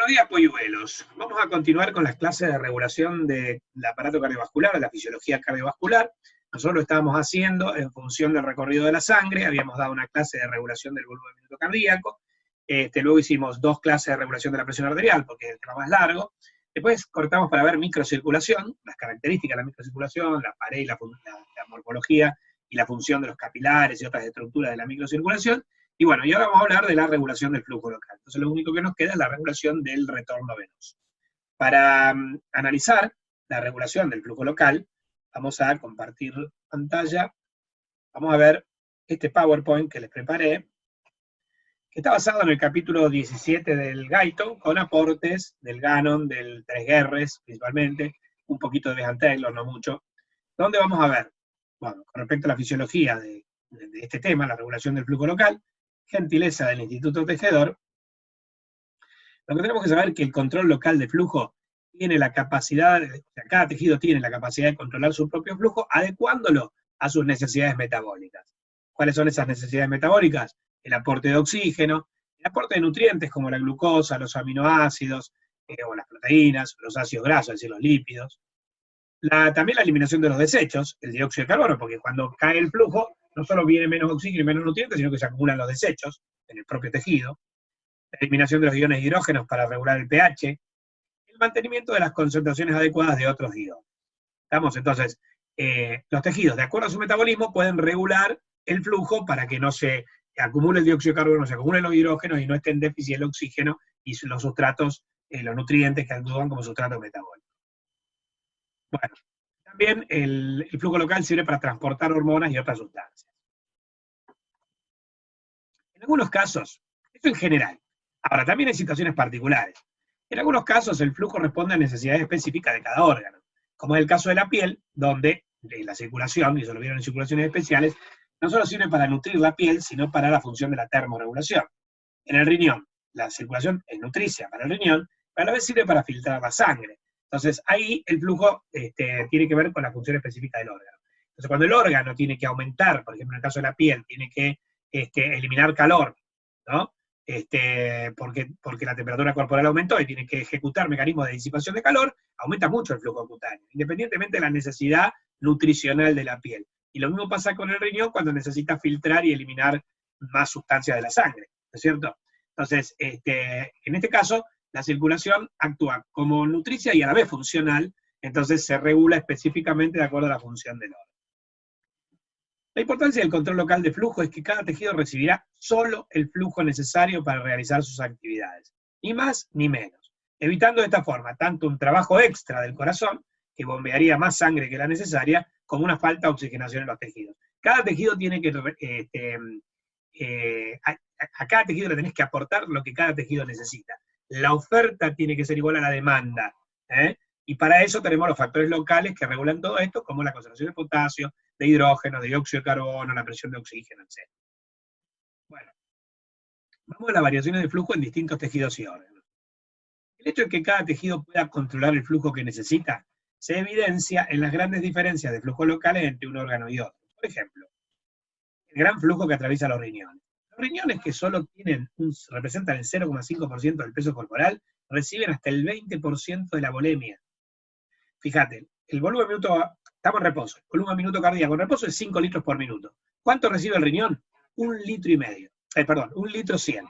Buenos días, polluelos. Vamos a continuar con las clases de regulación del aparato cardiovascular, de la fisiología cardiovascular. Nosotros lo estábamos haciendo en función del recorrido de la sangre, habíamos dado una clase de regulación del volumen minuto cardíaco, luego hicimos 2 clases de regulación de la presión arterial, porque es el tema más largo. Después cortamos para ver microcirculación, las características de la microcirculación, la pared y la morfología y la función de los capilares y otras estructuras de la microcirculación. Y bueno, y ahora vamos a hablar de la regulación del flujo local. Entonces lo único que nos queda es la regulación del retorno venoso. Para analizar la regulación del flujo local, vamos a compartir pantalla. Vamos a ver este PowerPoint que les preparé, que está basado en el capítulo 17 del Guyton, con aportes del Gannon, del 3Rs principalmente, un poquito de Behan Taylor, no mucho, donde vamos a ver, bueno, con respecto a la fisiología de este tema, la regulación del flujo local, gentileza del Instituto Tejedor, lo que tenemos que saber es que el control local de flujo tiene la capacidad, o sea, cada tejido tiene la capacidad de controlar su propio flujo, adecuándolo a sus necesidades metabólicas. ¿Cuáles son esas necesidades metabólicas? El aporte de oxígeno, el aporte de nutrientes como la glucosa, los aminoácidos, o las proteínas, los ácidos grasos, es decir, los lípidos. También la eliminación de los desechos, el dióxido de carbono, porque cuando cae el flujo, no solo viene menos oxígeno y menos nutrientes, sino que se acumulan los desechos en el propio tejido. La eliminación de los iones hidrógenos para regular el pH, el mantenimiento de las concentraciones adecuadas de otros iones. ¿Estamos? Entonces, los tejidos, de acuerdo a su metabolismo, pueden regular el flujo para que no se acumule el dióxido de carbono, no se acumulen los hidrógenos y no esté en déficit el oxígeno y los sustratos, los nutrientes que actúan como sustrato metabólico. Bueno, también el flujo local sirve para transportar hormonas y otras sustancias. En algunos casos, esto en general, ahora también hay situaciones particulares. En algunos casos el flujo responde a necesidades específicas de cada órgano, como es el caso de la piel, donde la circulación, y eso lo vieron en circulaciones especiales, no solo sirve para nutrir la piel, sino para la función de la termorregulación. En el riñón, la circulación es nutricia para el riñón, pero a la vez sirve para filtrar la sangre. Entonces, ahí el flujo tiene que ver con la función específica del órgano. Entonces, cuando el órgano tiene que aumentar, por ejemplo, en el caso de la piel, tiene que eliminar calor, ¿no? Porque la temperatura corporal aumentó y tiene que ejecutar mecanismos de disipación de calor, aumenta mucho el flujo cutáneo, independientemente de la necesidad nutricional de la piel. Y lo mismo pasa con el riñón cuando necesita filtrar y eliminar más sustancias de la sangre, ¿no es cierto? Entonces, en este caso, la circulación actúa como nutricia y a la vez funcional, entonces se regula específicamente de acuerdo a la función del órgano. La importancia del control local de flujo es que cada tejido recibirá solo el flujo necesario para realizar sus actividades, ni más ni menos, evitando de esta forma tanto un trabajo extra del corazón, que bombearía más sangre que la necesaria, como una falta de oxigenación en los tejidos. Cada tejido tiene que, a cada tejido le tenés que aportar lo que cada tejido necesita. La oferta tiene que ser igual a la demanda, y para eso tenemos los factores locales que regulan todo esto, como la concentración de potasio, de hidrógeno, de dióxido de carbono, la presión de oxígeno, etc. Bueno, vamos a las variaciones de flujo en distintos tejidos y órganos. El hecho de que cada tejido pueda controlar el flujo que necesita se evidencia en las grandes diferencias de flujos locales entre un órgano y otro. Por ejemplo, el gran flujo que atraviesa los riñones. Los riñones, que solo representan el 0,5% del peso corporal, reciben hasta el 20% de la volemia. Fíjate, el volumen minuto, estamos en reposo, el volumen minuto cardíaco en reposo es 5 litros por minuto. ¿Cuánto recibe el riñón? 1,5 litros. 1 litro 100.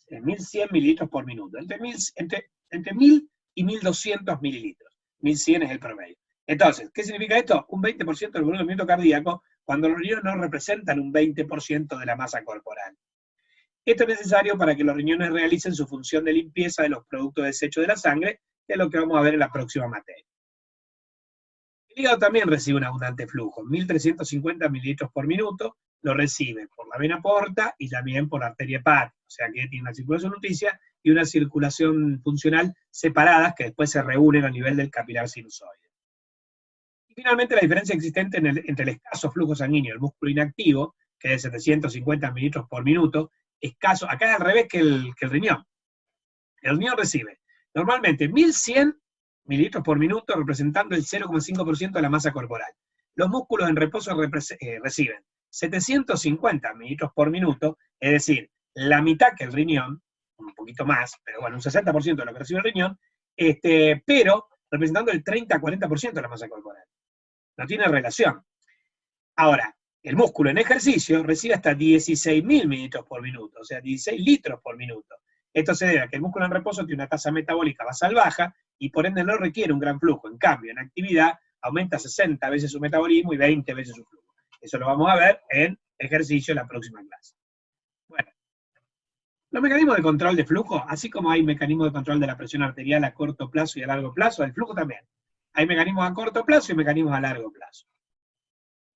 1.100 mililitros por minuto. Entre 1.000 y 1.200 mililitros. 1.100 es el promedio. Entonces, ¿qué significa esto? Un 20% del volumen minuto cardíaco, cuando los riñones no representan un 20% de la masa corporal. Esto es necesario para que los riñones realicen su función de limpieza de los productos desechos de la sangre, que es lo que vamos a ver en la próxima materia. El hígado también recibe un abundante flujo, 1.350 mililitros por minuto, lo recibe por la vena porta y también por la arteria hepática, o sea que tiene una circulación nutricia y una circulación funcional separadas que después se reúnen a nivel del capilar sinusoide. Y finalmente la diferencia existente entre el escaso flujo sanguíneo y el músculo inactivo, que es de 750 mililitros por minuto, escaso, acá es al revés que el riñón. El riñón recibe normalmente 1.100 mililitros por minuto, representando el 0,5% de la masa corporal. Los músculos en reposo reciben 750 mililitros por minuto, es decir, la mitad que el riñón, un poquito más, pero bueno, un 60% de lo que recibe el riñón, pero representando el 30-40% de la masa corporal. No tiene relación. Ahora, el músculo en ejercicio recibe hasta 16.000 mililitros por minuto, o sea, 16 litros por minuto. Esto se debe a que el músculo en reposo tiene una tasa metabólica basal baja y por ende no requiere un gran flujo. En cambio, en actividad aumenta 60 veces su metabolismo y 20 veces su flujo. Eso lo vamos a ver en ejercicio en la próxima clase. Bueno, los mecanismos de control de flujo, así como hay mecanismos de control de la presión arterial a corto plazo y a largo plazo, el flujo también. Hay mecanismos a corto plazo y mecanismos a largo plazo.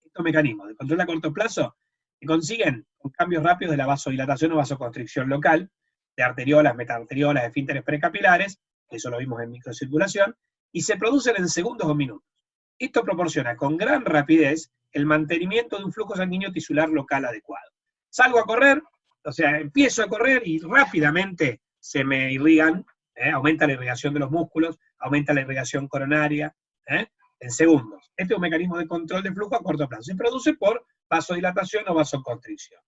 Estos mecanismos de control a corto plazo se consiguen con cambios rápidos de la vasodilatación o vasoconstricción local, de arteriolas, metaarteriolas, esfínteres precapilares, eso lo vimos en microcirculación, y se producen en segundos o minutos. Esto proporciona con gran rapidez el mantenimiento de un flujo sanguíneo tisular local adecuado. Salgo a correr, o sea, empiezo a correr y rápidamente se me irrigan, aumenta la irrigación de los músculos, aumenta la irrigación coronaria, en segundos. Este es un mecanismo de control de flujo a corto plazo. Se produce por vasodilatación o vasoconstricción.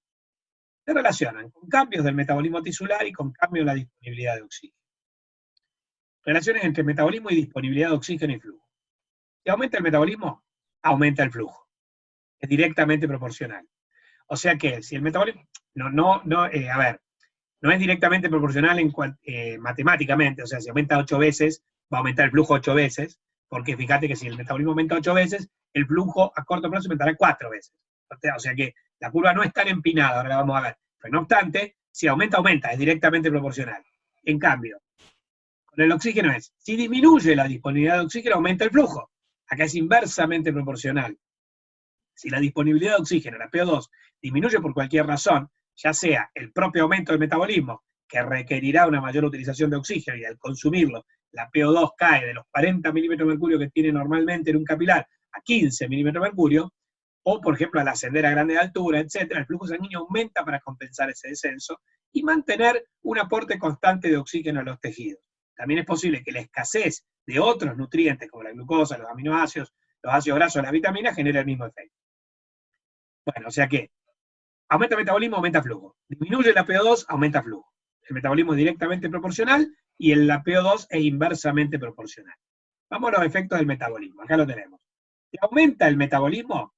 Se relacionan con cambios del metabolismo tisular y con cambios en la disponibilidad de oxígeno. Relaciones entre metabolismo y disponibilidad de oxígeno y flujo. Si aumenta el metabolismo, aumenta el flujo. Es directamente proporcional. O sea que si el metabolismo, no es directamente proporcional matemáticamente, o sea, si aumenta 8 veces, va a aumentar el flujo 8 veces, porque fíjate que si el metabolismo aumenta 8 veces, el flujo a corto plazo aumentará 4 veces. O sea que la curva no es tan empinada, ahora la vamos a ver. Pero no obstante, si aumenta, es directamente proporcional. En cambio, con el oxígeno si disminuye la disponibilidad de oxígeno, aumenta el flujo. Acá es inversamente proporcional. Si la disponibilidad de oxígeno, la PO2, disminuye por cualquier razón, ya sea el propio aumento del metabolismo, que requerirá una mayor utilización de oxígeno, y al consumirlo, la PO2 cae de los 40 milímetros de mercurio que tiene normalmente en un capilar a 15 milímetros de mercurio, o por ejemplo al ascender a grande altura, etc., el flujo sanguíneo aumenta para compensar ese descenso y mantener un aporte constante de oxígeno a los tejidos. También es posible que la escasez de otros nutrientes, como la glucosa, los aminoácidos, los ácidos grasos, las vitaminas, genere el mismo efecto. Bueno, o sea que aumenta el metabolismo, aumenta flujo. Disminuye la PO2, aumenta flujo. El metabolismo es directamente proporcional y la PO2 es inversamente proporcional. Vamos a los efectos del metabolismo. Acá lo tenemos. Si aumenta el metabolismo,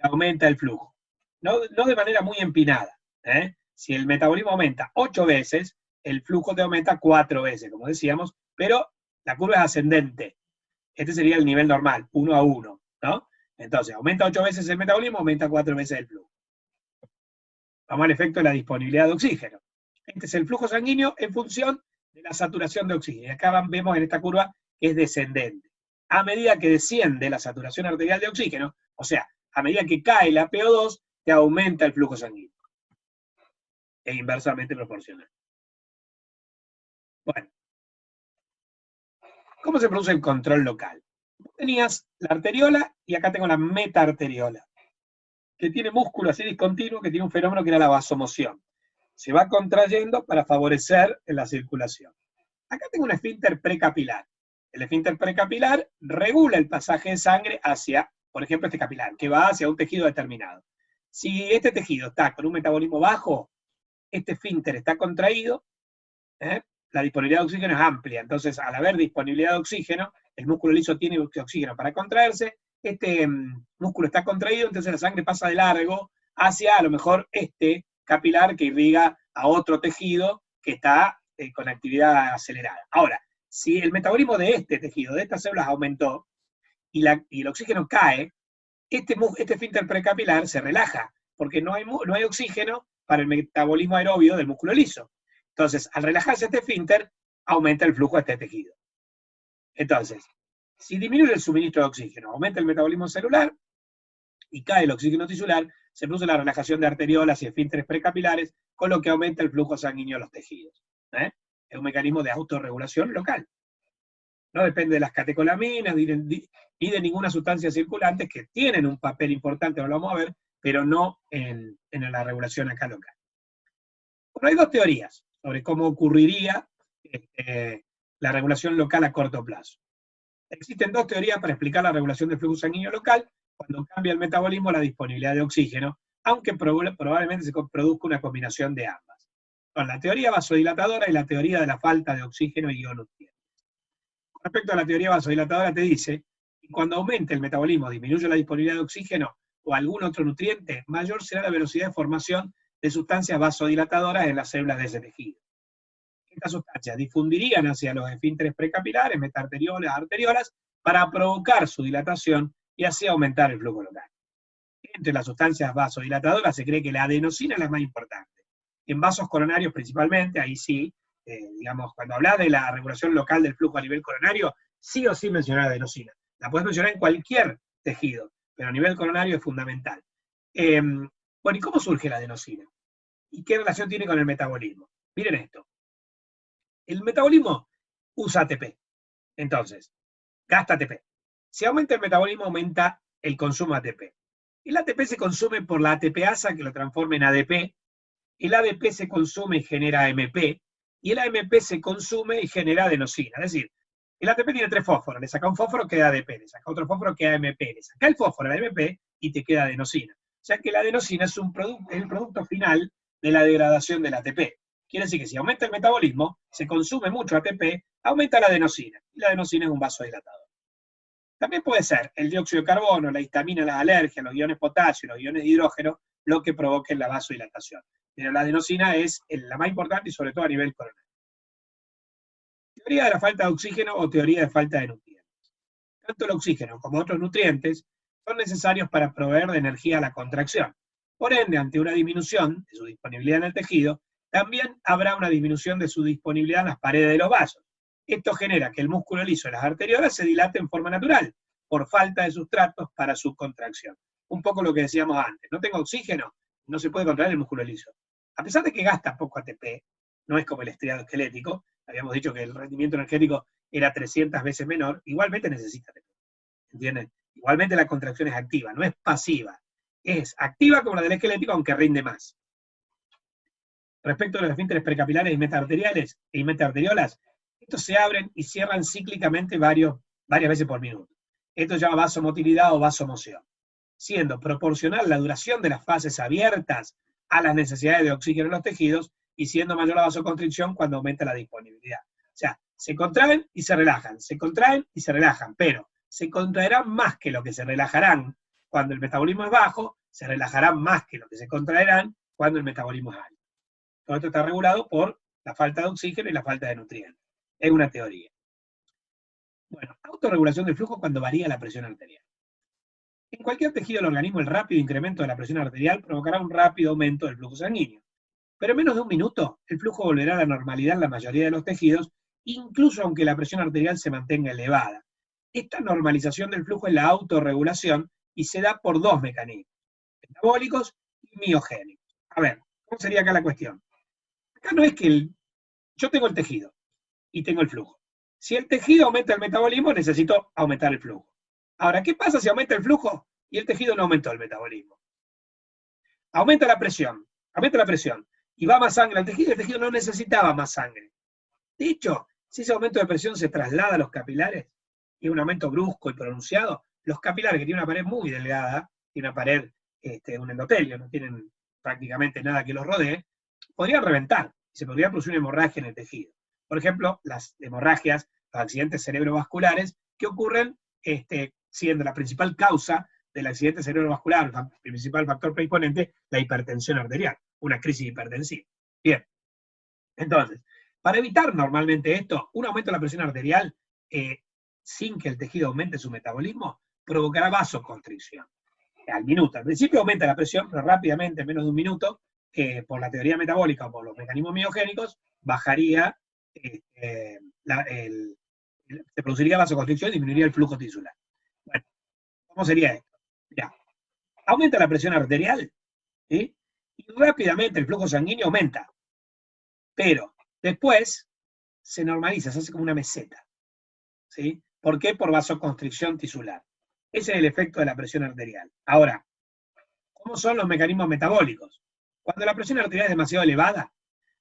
aumenta el flujo. No de manera muy empinada. Si el metabolismo aumenta 8 veces, el flujo te aumenta 4 veces, como decíamos, pero la curva es ascendente. Este sería el nivel normal, 1 a 1, ¿no? Entonces, aumenta 8 veces el metabolismo, aumenta 4 veces el flujo. Vamos al efecto de la disponibilidad de oxígeno. Este es el flujo sanguíneo en función de la saturación de oxígeno. Y acá vemos en esta curva que es descendente. A medida que desciende la saturación arterial de oxígeno, o sea, a medida que cae la PO2, te aumenta el flujo sanguíneo. Es inversamente proporcional. Bueno. ¿Cómo se produce el control local? Tenías la arteriola y acá tengo la metaarteriola, que tiene músculo así discontinuo, que tiene un fenómeno que era la vasomoción. Se va contrayendo para favorecer la circulación. Acá tengo un esfínter precapilar. El esfínter precapilar regula el pasaje de sangre hacia, por ejemplo, este capilar, que va hacia un tejido determinado. Si este tejido está con un metabolismo bajo, este esfínter está contraído, la disponibilidad de oxígeno es amplia. Entonces, al haber disponibilidad de oxígeno, el músculo liso tiene oxígeno para contraerse, este músculo está contraído, entonces la sangre pasa de largo hacia, a lo mejor, este capilar que irriga a otro tejido que está con actividad acelerada. Ahora, si el metabolismo de este tejido, de estas células aumentó, y el oxígeno cae, este esfínter precapilar se relaja, porque no hay oxígeno para el metabolismo aerobio del músculo liso. Entonces, al relajarse este esfínter, aumenta el flujo a este tejido. Entonces, si disminuye el suministro de oxígeno, aumenta el metabolismo celular y cae el oxígeno tisular, se produce la relajación de arteriolas y esfínteres precapilares, con lo que aumenta el flujo sanguíneo a los tejidos. Es un mecanismo de autorregulación local. No depende de las catecolaminas ni de ninguna sustancia circulante, que tienen un papel importante, ahora lo vamos a ver, pero no en la regulación acá local. Bueno, hay dos teorías sobre cómo ocurriría la regulación local a corto plazo. Existen dos teorías para explicar la regulación del flujo sanguíneo local cuando cambia el metabolismo, la disponibilidad de oxígeno, aunque probablemente se produzca una combinación de ambas. Son la teoría vasodilatadora y la teoría de la falta de oxígeno y nutrientes. Respecto a la teoría vasodilatadora te dice que cuando aumente el metabolismo, disminuye la disponibilidad de oxígeno o algún otro nutriente, mayor será la velocidad de formación de sustancias vasodilatadoras en las células de ese tejido. Estas sustancias difundirían hacia los esfínteres precapilares, metaarteriolas, arteriolas, para provocar su dilatación y así aumentar el flujo local. Entre las sustancias vasodilatadoras se cree que la adenosina es la más importante. En vasos coronarios principalmente, ahí sí, digamos, cuando hablas de la regulación local del flujo a nivel coronario, sí o sí mencionar la adenosina. La puedes mencionar en cualquier tejido, pero a nivel coronario es fundamental. Bueno, ¿y cómo surge la adenosina? ¿Y qué relación tiene con el metabolismo? Miren esto. El metabolismo usa ATP. Entonces, gasta ATP. Si aumenta el metabolismo, aumenta el consumo de ATP. El ATP se consume por la ATPasa que lo transforma en ADP. El ADP se consume y genera AMP. Y el AMP se consume y genera adenosina. Es decir, el ATP tiene 3 fósforos. Le saca un fósforo, queda ADP. Le saca otro fósforo, queda AMP. Le saca el fósforo, el AMP, y te queda adenosina. O sea que la adenosina es el producto final de la degradación del ATP. Quiere decir que si aumenta el metabolismo, se consume mucho ATP, aumenta la adenosina. Y la adenosina es un vasodilatador. También puede ser el dióxido de carbono, la histamina, las alergias, los iones potasio, los iones de hidrógeno, lo que provoque la vasodilatación. Pero la adenosina es la más importante y sobre todo a nivel coronario. Teoría de la falta de oxígeno o teoría de falta de nutrientes. Tanto el oxígeno como otros nutrientes son necesarios para proveer de energía a la contracción. Por ende, ante una disminución de su disponibilidad en el tejido, también habrá una disminución de su disponibilidad en las paredes de los vasos. Esto genera que el músculo liso de las arteriolas se dilate en forma natural, por falta de sustratos para su contracción. Un poco lo que decíamos antes, no tengo oxígeno, no se puede contraer el músculo liso. A pesar de que gasta poco ATP, no es como el estriado esquelético, habíamos dicho que el rendimiento energético era 300 veces menor, igualmente necesita ATP. ¿Entienden? Igualmente la contracción es activa, no es pasiva. Es activa como la del esquelético, aunque rinde más. Respecto a los esfínteres precapilares y metaarteriolas, estos se abren y cierran cíclicamente varias veces por minuto. Esto se llama vasomotilidad o vasomoción, siendo proporcional la duración de las fases abiertas a las necesidades de oxígeno en los tejidos y siendo mayor la vasoconstricción cuando aumenta la disponibilidad. O sea, se contraen y se relajan, se contraen y se relajan, pero se contraerán más que lo que se relajarán cuando el metabolismo es bajo, se relajarán más que lo que se contraerán cuando el metabolismo es alto. Todo esto está regulado por la falta de oxígeno y la falta de nutrientes. Es una teoría. Bueno, autorregulación del flujo cuando varía la presión arterial. En cualquier tejido del organismo, el rápido incremento de la presión arterial provocará un rápido aumento del flujo sanguíneo. Pero en menos de un minuto, el flujo volverá a la normalidad en la mayoría de los tejidos, incluso aunque la presión arterial se mantenga elevada. Esta normalización del flujo es la autorregulación y se da por 2 mecanismos, metabólicos y miogénicos. A ver, ¿cómo sería acá la cuestión? Acá no es que yo tengo el tejido y tengo el flujo. Si el tejido aumenta el metabolismo, necesito aumentar el flujo. Ahora, ¿qué pasa si aumenta el flujo y el tejido no aumentó el metabolismo? Aumenta la presión, y va más sangre al tejido, el tejido no necesitaba más sangre. De hecho, si ese aumento de presión se traslada a los capilares, y un aumento brusco y pronunciado, los capilares que tienen una pared muy delgada, tienen una pared, un endotelio, no tienen prácticamente nada que los rodee, podrían reventar, y se podría producir una hemorragia en el tejido. Por ejemplo, las hemorragias, los accidentes cerebrovasculares, que ocurren siendo la principal causa del accidente cerebrovascular, el principal factor predisponente, la hipertensión arterial, una crisis hipertensiva. Bien, entonces, para evitar normalmente esto, un aumento de la presión arterial, sin que el tejido aumente su metabolismo, provocará vasoconstricción. Al minuto. Al principio aumenta la presión, pero rápidamente, en menos de un minuto, por la teoría metabólica o por los mecanismos miogénicos, bajaría, se produciría vasoconstricción y disminuiría el flujo tisular. Bueno, ¿cómo sería esto? Mirá, aumenta la presión arterial, ¿sí? Y rápidamente el flujo sanguíneo aumenta. Pero después se normaliza, se hace como una meseta. ¿Sí? ¿Por qué? Por vasoconstricción tisular. Ese es el efecto de la presión arterial. Ahora, ¿cómo son los mecanismos metabólicos? Cuando la presión arterial es demasiado elevada,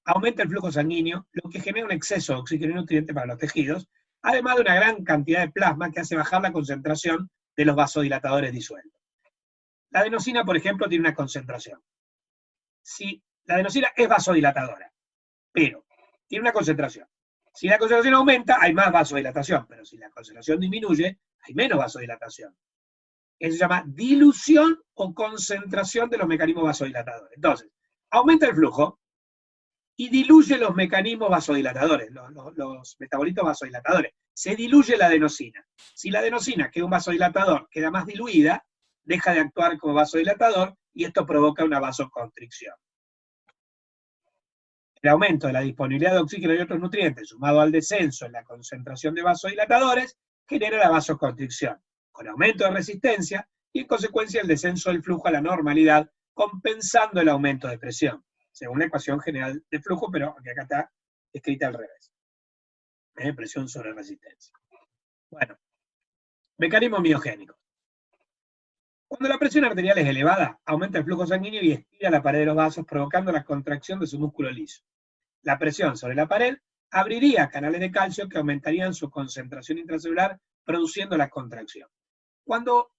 aumenta el flujo sanguíneo, lo que genera un exceso de oxígeno y nutrientes para los tejidos, además de una gran cantidad de plasma que hace bajar la concentración de los vasodilatadores disueltos. La adenosina, por ejemplo, tiene una concentración. Si la adenosina es vasodilatadora, pero tiene una concentración. Si la concentración aumenta, hay más vasodilatación, pero si la concentración disminuye, hay menos vasodilatación. Eso se llama dilución o concentración de los mecanismos vasodilatadores. Entonces, aumenta el flujo y diluye los mecanismos vasodilatadores, los metabolitos vasodilatadores. Se diluye la adenosina. Si la adenosina, que es un vasodilatador, queda más diluida, deja de actuar como vasodilatador y esto provoca una vasoconstricción. El aumento de la disponibilidad de oxígeno y otros nutrientes, sumado al descenso en la concentración de vasodilatadores, genera la vasoconstricción, con aumento de resistencia y en consecuencia el descenso del flujo a la normalidad, compensando el aumento de presión, según la ecuación general de flujo, pero que acá está escrita al revés. Presión sobre resistencia. Bueno, mecanismo miogénico. Cuando la presión arterial es elevada, aumenta el flujo sanguíneo y estira la pared de los vasos, provocando la contracción de su músculo liso. La presión sobre la pared abriría canales de calcio que aumentarían su concentración intracelular, produciendo la contracción. Cuando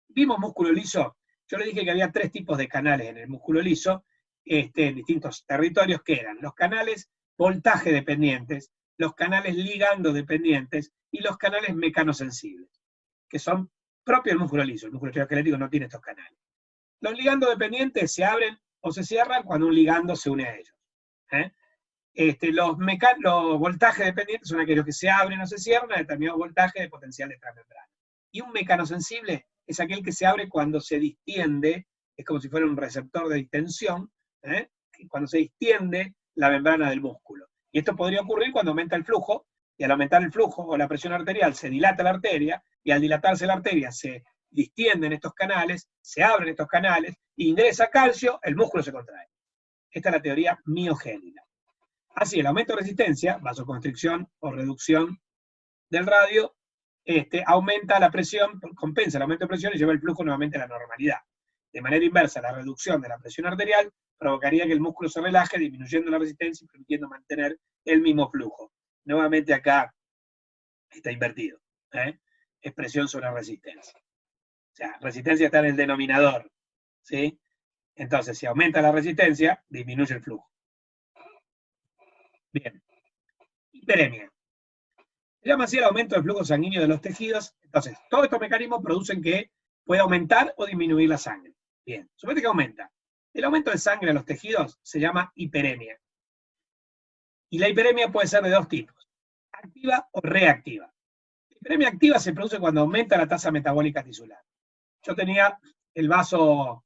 vimos músculo liso, yo le dije que había 3 tipos de canales en el músculo liso, en distintos territorios, que eran los canales voltaje dependientes, los canales ligando dependientes y los canales mecanosensibles, que son propios del músculo liso. El músculo esquelético no tiene estos canales. Los ligando dependientes se abren o se cierran cuando un ligando se une a ellos. Los voltajes dependientes son aquellos que se abren o se cierran a determinado voltaje de potencial de transmembrana. Y un mecanosensible es aquel que se abre cuando se distiende, es como si fuera un receptor de distensión, cuando se distiende la membrana del músculo. Y esto podría ocurrir cuando aumenta el flujo, y al aumentar el flujo o la presión arterial se dilata la arteria, y al dilatarse la arteria se distienden estos canales, se abren estos canales, e ingresa calcio, el músculo se contrae. Esta es la teoría miogénica. Así, el aumento de resistencia, vasoconstricción o reducción del radio, aumenta la presión, compensa el aumento de presión y lleva el flujo nuevamente a la normalidad. De manera inversa, la reducción de la presión arterial provocaría que el músculo se relaje, disminuyendo la resistencia y permitiendo mantener el mismo flujo. Nuevamente acá está invertido. Es presión sobre resistencia. O sea, resistencia está en el denominador. ¿Sí? Entonces, si aumenta la resistencia, disminuye el flujo. Bien. Hiperemia. Se llama así el aumento del flujo sanguíneo de los tejidos. Entonces, todos estos mecanismos producen que pueda aumentar o disminuir la sangre. Bien, suponete que aumenta. El aumento de sangre a los tejidos se llama hiperemia. Y la hiperemia puede ser de 2 tipos, activa o reactiva. La hiperemia activa se produce cuando aumenta la tasa metabólica tisular. Yo tenía el vaso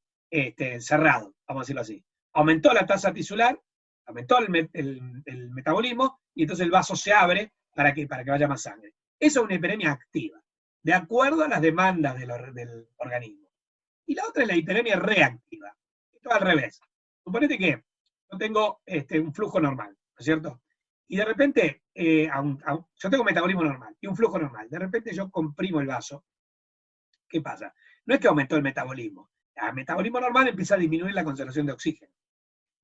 cerrado, vamos a decirlo así. Aumentó la tasa tisular, aumentó el metabolismo, y entonces el vaso se abre para que vaya más sangre. Eso es una hiperemia activa, de acuerdo a las demandas del organismo. Y la otra es la hiperemia reactiva. Esto es al revés. Suponete que yo tengo un flujo normal, ¿no es cierto? Y de repente, yo tengo un metabolismo normal y un flujo normal. De repente yo comprimo el vaso. ¿Qué pasa? No es que aumentó el metabolismo. El metabolismo normal empieza a disminuir la concentración de oxígeno.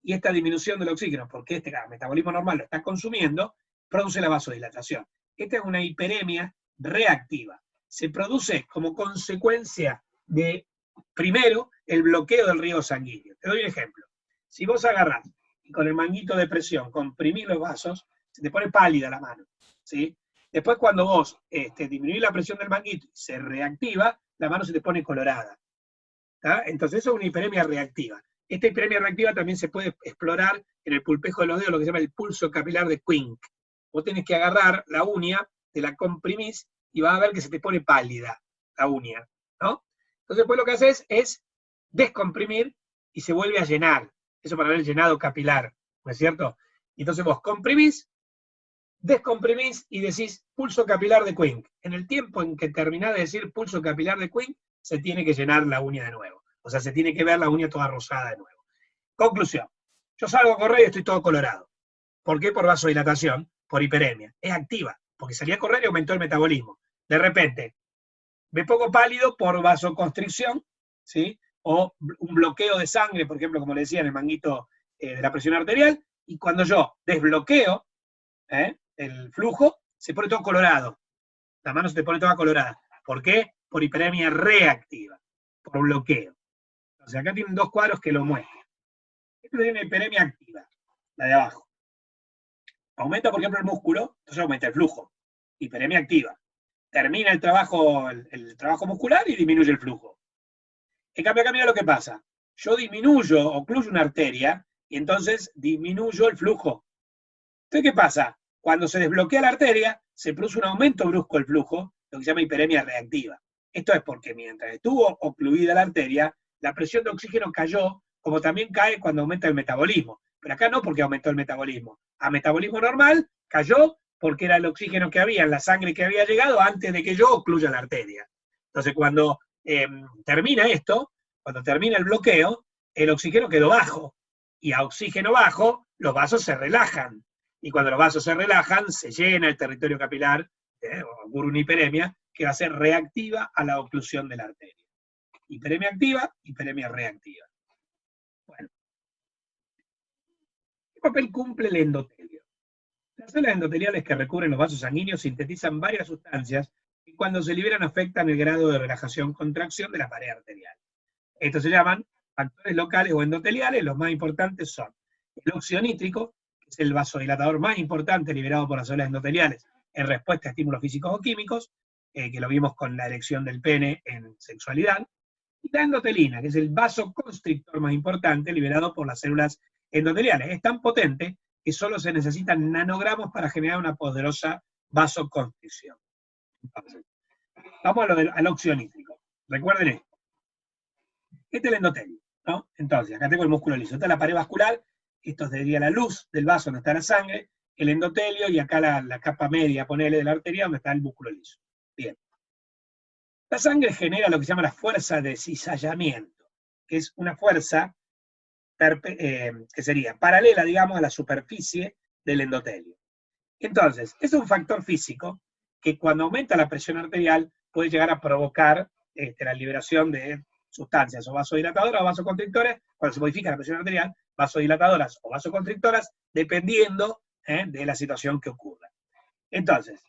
Y esta disminución del oxígeno, porque este metabolismo normal lo está consumiendo, produce la vasodilatación. Esta es una hiperemia reactiva. Se produce como consecuencia de, primero, el bloqueo del riego sanguíneo. Te doy un ejemplo. Si vos agarrás y con el manguito de presión comprimís los vasos, se te pone pálida la mano, ¿sí? Después cuando vos disminuís la presión del manguito y se reactiva, la mano se te pone colorada. ¿Tá? Entonces eso es una hiperemia reactiva. Esta hiperemia reactiva también se puede explorar en el pulpejo de los dedos, lo que se llama el pulso capilar de Quincke. Vos tenés que agarrar la uña, te la comprimís y vas a ver que se te pone pálida la uña, ¿no? Entonces después lo que haces es descomprimir y se vuelve a llenar. Eso para ver el llenado capilar, ¿no es cierto? Y entonces vos comprimís, descomprimís y decís pulso capilar de Quincke. En el tiempo en que terminás de decir pulso capilar de Quincke, se tiene que llenar la uña de nuevo. O sea, se tiene que ver la uña toda rosada de nuevo. Conclusión. Yo salgo a correr y estoy todo colorado. ¿Por qué? Por vasodilatación, por hiperemia. Es activa, porque salí a correr y aumentó el metabolismo. De repente, me pongo pálido por vasoconstricción, ¿sí? O un bloqueo de sangre, por ejemplo, como le decía en el manguito de la presión arterial, y cuando yo desbloqueo el flujo, se pone todo colorado. La mano se te pone toda colorada. ¿Por qué? Por hiperemia reactiva, por bloqueo. O sea, acá tienen 2 cuadros que lo muestran. Esta es una hiperemia activa, la de abajo. Aumenta, por ejemplo, el músculo, entonces aumenta el flujo. Hiperemia activa. Termina el trabajo muscular y disminuye el flujo. En cambio, acá mira lo que pasa. Yo disminuyo, ocluyo una arteria, y entonces disminuyo el flujo. Entonces, ¿qué pasa? Cuando se desbloquea la arteria, se produce un aumento brusco del flujo, lo que se llama hiperemia reactiva. Esto es porque mientras estuvo ocluida la arteria, la presión de oxígeno cayó, como también cae cuando aumenta el metabolismo. Pero acá no porque aumentó el metabolismo. A metabolismo normal cayó porque era el oxígeno que había en la sangre que había llegado antes de que yo ocluya la arteria. Entonces, cuando termina esto, cuando termina el bloqueo, el oxígeno quedó bajo. Y a oxígeno bajo, los vasos se relajan. Y cuando los vasos se relajan, se llena el territorio capilar, ocurre una hiperemia, que va a ser reactiva a la oclusión de la arteria. Hiperemia activa, hiperemia reactiva. Bueno. ¿Qué papel cumple el endotelio? Las células endoteliales que recubren los vasos sanguíneos sintetizan varias sustancias y cuando se liberan afectan el grado de relajación-contracción de la pared arterial. Estos se llaman factores locales o endoteliales. Los más importantes son el óxido nítrico, que es el vasodilatador más importante liberado por las células endoteliales en respuesta a estímulos físicos o químicos, que lo vimos con la erección del pene en sexualidad, y la endotelina, que es el vasoconstrictor más importante liberado por las células endoteliales. Es tan potente que solo se necesitan nanogramos para generar una poderosa vasoconstricción. Entonces, vamos al óxido nítrico. Recuerden esto. Este es el endotelio, ¿no? Entonces, acá tengo el músculo liso. Esta es la pared vascular, esto sería la luz del vaso donde está la sangre, el endotelio, y acá la capa media, ponele, de la arteria, donde está el músculo liso. Bien. La sangre genera lo que se llama la fuerza de cizallamiento, que es una fuerza que sería paralela, digamos, a la superficie del endotelio. Entonces, es un factor físico que cuando aumenta la presión arterial puede llegar a provocar la liberación de sustancias o vasodilatadoras o vasoconstrictores. Cuando se modifica la presión arterial, vasodilatadoras o vasoconstrictoras, dependiendo de la situación que ocurra. Entonces,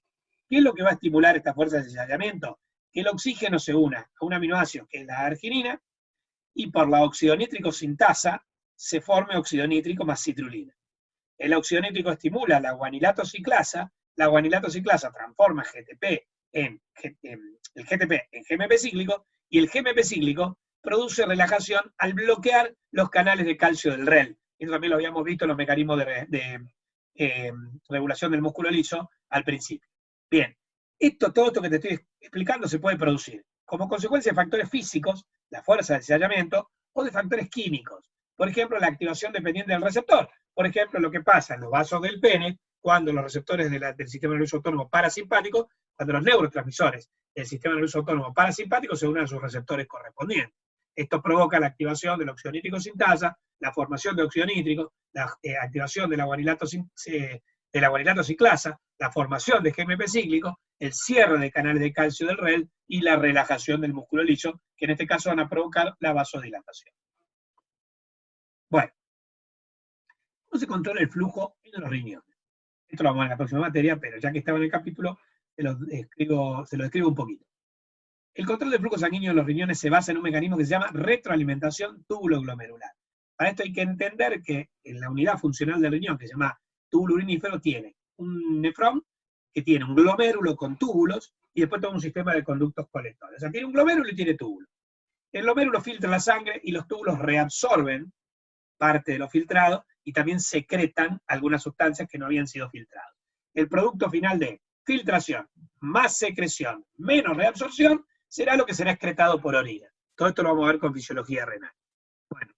¿qué es lo que va a estimular esta fuerza de cizallamiento? Que el oxígeno se una a un aminoácido que es la arginina, y por la oxidonítrico sintasa se forme óxido nítrico más citrulina. El óxido nítrico estimula la guanilato ciclasa transforma GTP el GTP en GMP cíclico, y el GMP cíclico produce relajación al bloquear los canales de calcio del REL. Eso también lo habíamos visto en los mecanismos de regulación del músculo liso al principio. Bien, todo esto que te estoy explicando se puede producir como consecuencia de factores físicos, la fuerza de cizallamiento, o de factores químicos. Por ejemplo, la activación dependiente del receptor. Por ejemplo, lo que pasa en los vasos del pene, cuando los receptores del sistema nervioso autónomo parasimpático, cuando los neurotransmisores del sistema nervioso autónomo parasimpático se unen a sus receptores correspondientes. Esto provoca la activación del óxido nítrico sintasa, la formación de óxido nítrico, la activación de la guanilato ciclasa, la formación de GMP cíclico, el cierre de canales de calcio del REL y la relajación del músculo liso, que en este caso van a provocar la vasodilatación. Bueno, ¿cómo se controla el flujo en los riñones? Esto lo vamos a ver en la próxima materia, pero ya que estaba en el capítulo, se lo describo un poquito. El control del flujo sanguíneo en los riñones se basa en un mecanismo que se llama retroalimentación túbulo-glomerular. Para esto hay que entender que en la unidad funcional del riñón, que se llama túbulo urinífero, tiene un nefrón que tiene un glomérulo con túbulos y después todo un sistema de conductos colectores. O sea, tiene un glomérulo y tiene túbulos. El glomérulo filtra la sangre y los túbulos reabsorben parte de lo filtrado y también secretan algunas sustancias que no habían sido filtradas. El producto final de filtración más secreción menos reabsorción será lo que será excretado por orina. Todo esto lo vamos a ver con fisiología renal. Bueno,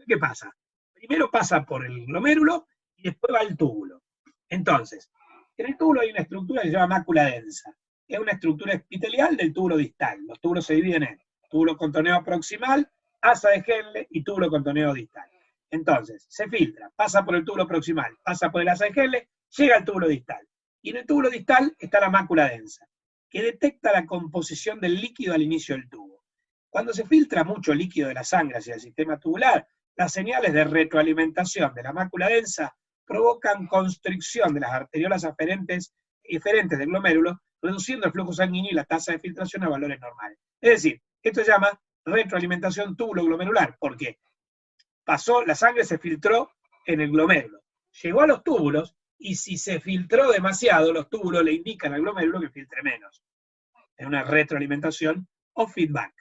¿qué pasa? Primero pasa por el glomérulo y después va al túbulo. Entonces, en el túbulo hay una estructura que se llama mácula densa. Es una estructura epitelial del túbulo distal. Los túbulos se dividen en túbulo contoneo proximal, asa de Henle y túbulo contoneo distal. Entonces, se filtra, pasa por el túbulo proximal, pasa por el asa de Henle, llega al túbulo distal. Y en el túbulo distal está la mácula densa, que detecta la composición del líquido al inicio del tubo. Cuando se filtra mucho líquido de la sangre hacia el sistema tubular, las señales de retroalimentación de la mácula densa provocan constricción de las arteriolas eferentes del glomérulo, reduciendo el flujo sanguíneo y la tasa de filtración a valores normales. Es decir, esto se llama retroalimentación túbulo-glomerular, porque la sangre se filtró en el glomérulo, llegó a los túbulos y si se filtró demasiado, los túbulos le indican al glomérulo que filtre menos. Es una retroalimentación o feedback.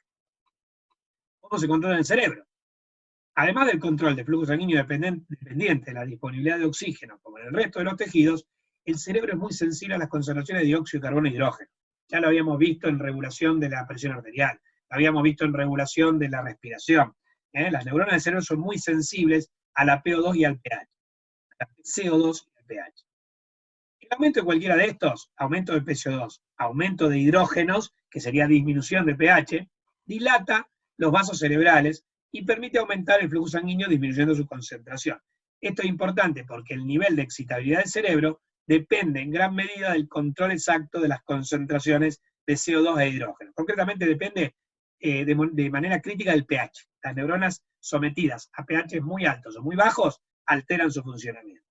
¿Cómo se controla en el cerebro? Además del control de flujo sanguíneo dependiente de la disponibilidad de oxígeno, como en el resto de los tejidos, el cerebro es muy sensible a las concentraciones de dióxido de carbono e hidrógeno. Ya lo habíamos visto en regulación de la presión arterial, lo habíamos visto en regulación de la respiración. Las neuronas del cerebro son muy sensibles a la PO2 y al pH, a la CO2 y al pH. El aumento de cualquiera de estos, aumento de PCO2, aumento de hidrógenos, que sería disminución de pH, dilata los vasos cerebrales y permite aumentar el flujo sanguíneo disminuyendo su concentración. Esto es importante porque el nivel de excitabilidad del cerebro depende en gran medida del control exacto de las concentraciones de CO2 e hidrógeno. Concretamente depende de manera crítica del pH. Las neuronas sometidas a pH muy altos o muy bajos alteran su funcionamiento.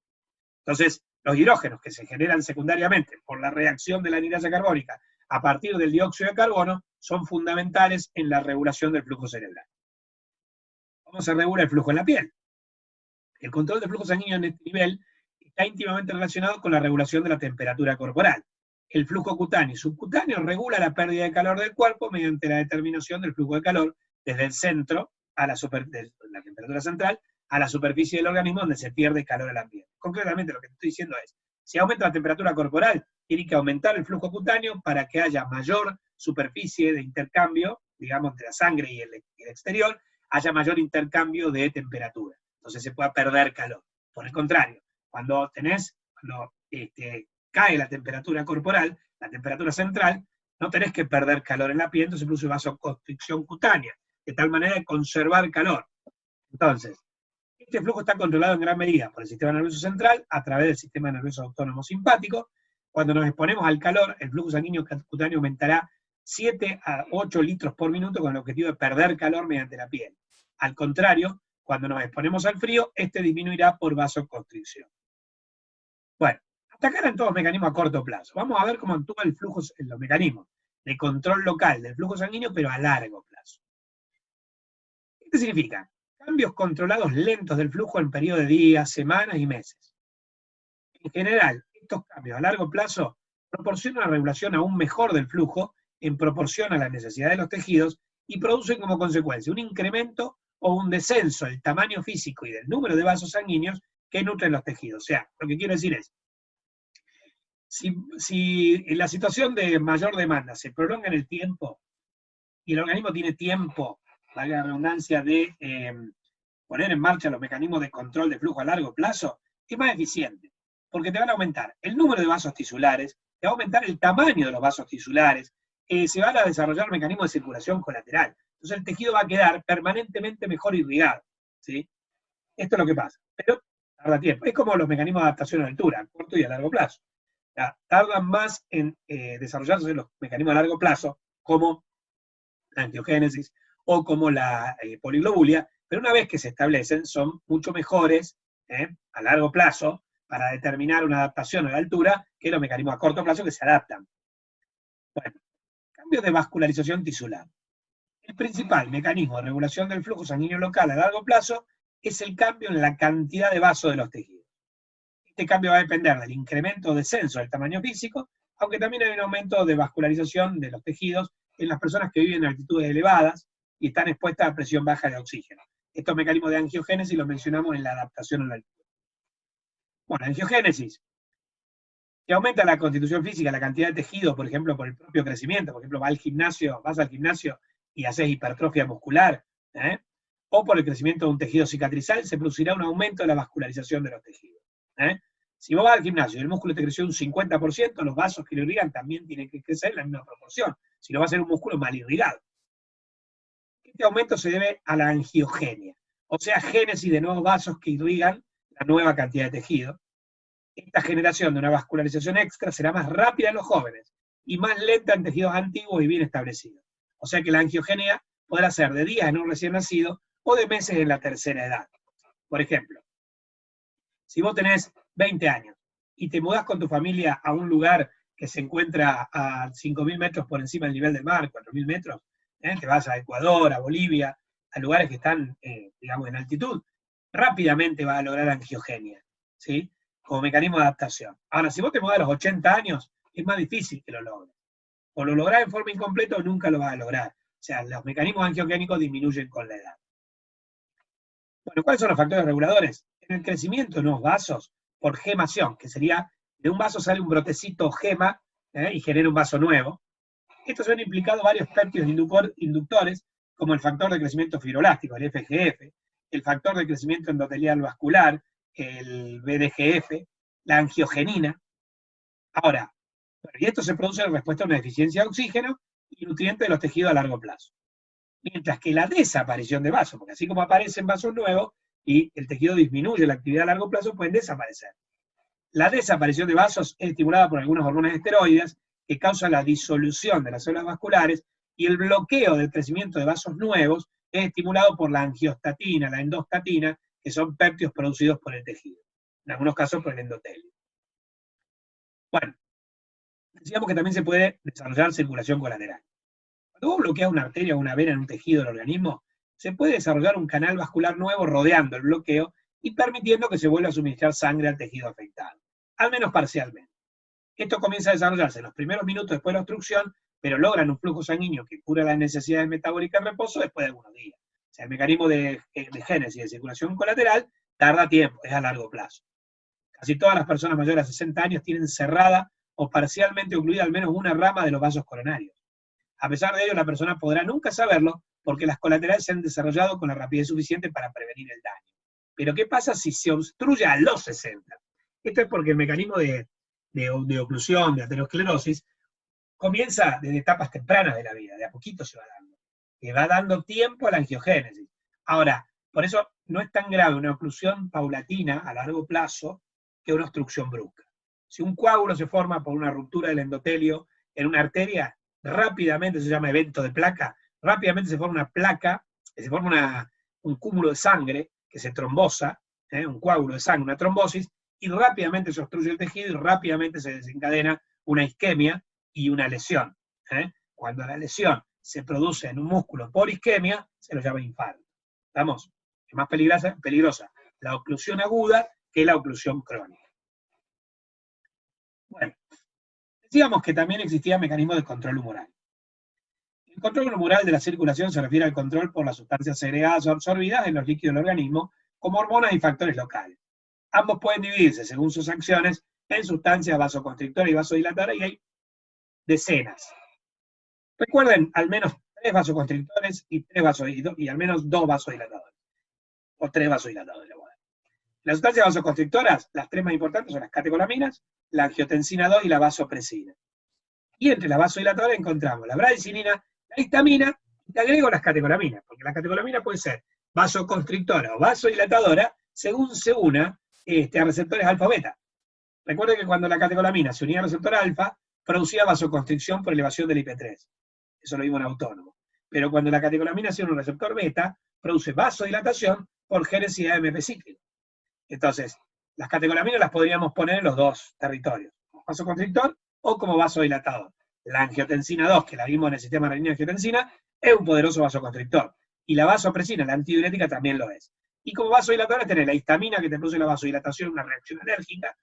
Entonces, los hidrógenos que se generan secundariamente por la reacción de la anhidrasa carbónica a partir del dióxido de carbono son fundamentales en la regulación del flujo cerebral. ¿Cómo se regula el flujo en la piel? El control del flujo sanguíneo en este nivel está íntimamente relacionado con la regulación de la temperatura corporal. El flujo cutáneo y subcutáneo regula la pérdida de calor del cuerpo mediante la determinación del flujo de calor desde el centro, de la temperatura central, a la superficie del organismo donde se pierde calor al ambiente. Concretamente lo que estoy diciendo es, si aumenta la temperatura corporal, tiene que aumentar el flujo cutáneo para que haya mayor superficie de intercambio, digamos, entre la sangre y el exterior, haya mayor intercambio de temperatura. Entonces se pueda perder calor. Por el contrario, cuando cae la temperatura corporal, la temperatura central, no tenés que perder calor en la piel, entonces se produce vasoconstricción cutánea, de tal manera de conservar calor. Entonces, este flujo está controlado en gran medida por el sistema nervioso central a través del sistema nervioso autónomo simpático. Cuando nos exponemos al calor, el flujo sanguíneo cutáneo aumentará 7 a 8 litros por minuto con el objetivo de perder calor mediante la piel. Al contrario, cuando nos exponemos al frío, este disminuirá por vasoconstricción. Bueno, hasta acá eran todos mecanismos a corto plazo. Vamos a ver cómo actúa el flujo, los mecanismos de control local del flujo sanguíneo, pero a largo plazo. ¿Qué significa? Cambios controlados lentos del flujo en periodo de días, semanas y meses. En general, estos cambios a largo plazo proporcionan una regulación aún mejor del flujo en proporción a la necesidad de los tejidos y producen como consecuencia un incremento o un descenso del tamaño físico y del número de vasos sanguíneos que nutren los tejidos. O sea, lo que quiero decir es, si la situación de mayor demanda se prolonga en el tiempo y el organismo tiene tiempo, valga la redundancia, de poner en marcha los mecanismos de control de flujo a largo plazo, es más eficiente, porque te van a aumentar el número de vasos tisulares, te va a aumentar el tamaño de los vasos tisulares, se van a desarrollar mecanismos de circulación colateral. Entonces el tejido va a quedar permanentemente mejor irrigado, ¿sí? Esto es lo que pasa, pero tarda tiempo. Es como los mecanismos de adaptación a altura, a corto y a largo plazo. Tardan más en desarrollarse los mecanismos a largo plazo, como la angiogénesis o como la poliglobulia, pero una vez que se establecen son mucho mejores a largo plazo para determinar una adaptación a la altura que los mecanismos a corto plazo que se adaptan. Bueno, cambios de vascularización tisular. El principal mecanismo de regulación del flujo sanguíneo local a largo plazo es el cambio en la cantidad de vasos de los tejidos. Este cambio va a depender del incremento o descenso del tamaño físico, aunque también hay un aumento de vascularización de los tejidos en las personas que viven en altitudes elevadas y están expuestas a presión baja de oxígeno. Estos mecanismos de angiogénesis los mencionamos en la adaptación a la altura. Bueno, angiogénesis, que aumenta la constitución física, la cantidad de tejido, por ejemplo, por el propio crecimiento. Por ejemplo, vas al gimnasio y haces hipertrofia muscular, o por el crecimiento de un tejido cicatrizal, se producirá un aumento de la vascularización de los tejidos. Si vos vas al gimnasio y el músculo te creció un 50%, los vasos que lo irrigan también tienen que crecer en la misma proporción. Si no va a ser un músculo mal irrigado. Este aumento se debe a la angiogenia, o sea, génesis de nuevos vasos que irrigan la nueva cantidad de tejido. Esta generación de una vascularización extra será más rápida en los jóvenes y más lenta en tejidos antiguos y bien establecidos. O sea que la angiogenia podrá ser de días en un recién nacido o de meses en la tercera edad. Por ejemplo, si vos tenés 20 años y te mudás con tu familia a un lugar que se encuentra a 5.000 metros por encima del nivel del mar, 4.000 metros, te vas a Ecuador, a Bolivia, a lugares que están, digamos, en altitud, rápidamente vas a lograr angiogenia, ¿sí? como mecanismo de adaptación. Ahora, si vos te mudás a los 80 años, es más difícil que lo logres. O lo lográs en forma incompleta o nunca lo vas a lograr. O sea, los mecanismos angiogénicos disminuyen con la edad. Bueno, ¿cuáles son los factores reguladores? En el crecimiento de nuevos vasos, por gemación, que sería, de un vaso sale un brotecito gema, y genera un vaso nuevo. Estos han implicado varios péptidos inductores, como el factor de crecimiento fibroelástico, el FGF, el factor de crecimiento endotelial vascular, el BDGF, la angiogenina. Ahora, y esto se produce en respuesta a una deficiencia de oxígeno y nutrientes de los tejidos a largo plazo. Mientras que la desaparición de vasos, porque así como aparecen vasos nuevos y el tejido disminuye la actividad a largo plazo, pueden desaparecer. La desaparición de vasos es estimulada por algunas hormonas esteroides que causan la disolución de las células vasculares, y el bloqueo del crecimiento de vasos nuevos es estimulado por la angiostatina, la endostatina, que son péptidos producidos por el tejido, en algunos casos por el endotelio. Bueno, decíamos que también se puede desarrollar circulación colateral. Cuando vos bloqueas una arteria o una vena en un tejido del organismo, se puede desarrollar un canal vascular nuevo rodeando el bloqueo y permitiendo que se vuelva a suministrar sangre al tejido afectado, al menos parcialmente. Esto comienza a desarrollarse en los primeros minutos después de la obstrucción, pero logran un flujo sanguíneo que cura las necesidades metabólicas en reposo después de algunos días. O sea, el mecanismo de génesis de circulación colateral tarda tiempo, es a largo plazo. Casi todas las personas mayores de 60 años tienen cerrada o parcialmente ocluida al menos una rama de los vasos coronarios. A pesar de ello, la persona podrá nunca saberlo porque las colaterales se han desarrollado con la rapidez suficiente para prevenir el daño. Pero ¿qué pasa si se obstruye a los 60? Esto es porque el mecanismo de oclusión, de aterosclerosis, comienza desde etapas tempranas de la vida, de a poquito se va dando, que va dando tiempo a la angiogénesis. Ahora, por eso no es tan grave una oclusión paulatina a largo plazo que una obstrucción brusca. Si un coágulo se forma por una ruptura del endotelio en una arteria, rápidamente, se llama evento de placa, rápidamente se forma una placa, se forma un cúmulo de sangre que se trombosa, un coágulo de sangre, una trombosis, y rápidamente se obstruye el tejido y rápidamente se desencadena una isquemia y una lesión. Cuando la lesión se produce en un músculo por isquemia, se lo llama infarto. ¿Estamos? Es más peligrosa la oclusión aguda que la oclusión crónica. Bueno, decíamos que también existían mecanismos de control humoral. El control humoral de la circulación se refiere al control por las sustancias segregadas o absorbidas en los líquidos del organismo, como hormonas y factores locales. Ambos pueden dividirse, según sus acciones, en sustancias vasoconstrictoras y vasodilatadoras, y hay decenas. Recuerden, al menos 3 vasoconstrictores y al menos 2 vasodilatadores. O 3 vasodilatadores. Las sustancias vasoconstrictoras, las 3 más importantes son las catecolaminas, la angiotensina 2 y la vasopresina. Y entre las vasodilatadoras encontramos la bradicinina, la histamina, y te agrego las catecolaminas, porque la catecolamina puede ser vasoconstrictora o vasodilatadora según se una a receptores alfa-beta. Recuerden que cuando la catecolamina se unía al receptor alfa, producía vasoconstricción por elevación del IP3. Eso lo vimos en autónomo. Pero cuando la catecolamina se une a un receptor beta, produce vasodilatación por génesis de AMP cíclico. Entonces, las catecolaminas las podríamos poner en los dos territorios, como vasoconstrictor o como vasodilatador. La angiotensina 2, que la vimos en el sistema renina-angiotensina, es un poderoso vasoconstrictor. Y la vasopresina, la antidiurética, también lo es. Y como vasodilatadora tenés la histamina, que te produce la vasodilatación, una reacción alérgica.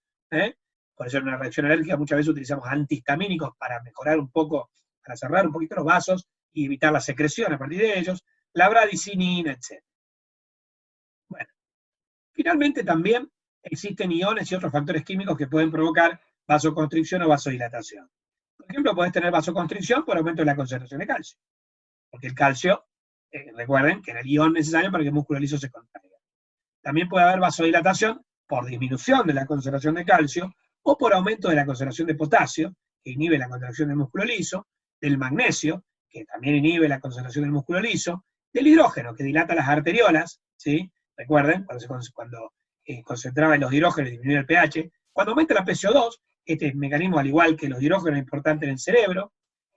Por eso en una reacción alérgica muchas veces utilizamos antihistamínicos para mejorar un poco, para cerrar un poquito los vasos y evitar la secreción a partir de ellos. La bradicinina, etc. Bueno, finalmente también existen iones y otros factores químicos que pueden provocar vasoconstricción o vasodilatación. Por ejemplo, podés tener vasoconstricción por aumento de la concentración de calcio. Porque el calcio, recuerden, que es el ion necesario para que el músculo liso se contraiga. También puede haber vasodilatación por disminución de la concentración de calcio o por aumento de la concentración de potasio, que inhibe la contracción del músculo liso, del magnesio, que también inhibe la concentración del músculo liso, del hidrógeno, que dilata las arteriolas, ¿sí? Recuerden, cuando concentraba los hidrógenos y disminuía el pH. Cuando aumenta la PCO2, este mecanismo, al igual que los hidrógenos, es importante en el cerebro.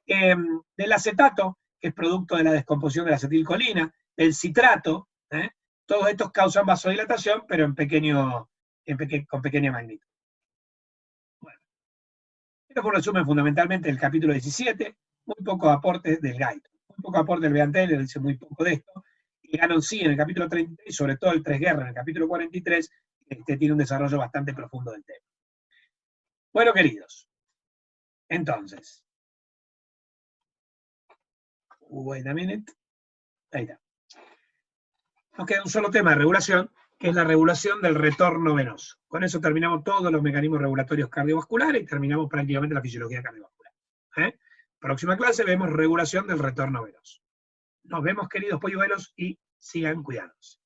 Del acetato, que es producto de la descomposición de la acetilcolina, del citrato, todos estos causan vasodilatación, pero con pequeña magnitud. Bueno, esto fue un resumen fundamentalmente del capítulo 17, muy pocos aportes del Gaito, muy poco aporte del Beantel, él dice muy poco de esto, y Ganon sí en el capítulo 33, y sobre todo el 3 Guerra en el capítulo 43, tiene un desarrollo bastante profundo del tema. Bueno, queridos, entonces, wait a minute, ahí está. Nos queda un solo tema de regulación, que es la regulación del retorno venoso. Con eso terminamos todos los mecanismos regulatorios cardiovasculares y terminamos prácticamente la fisiología cardiovascular. Próxima clase vemos regulación del retorno venoso. Nos vemos, queridos polluelos, y sigan cuidándose.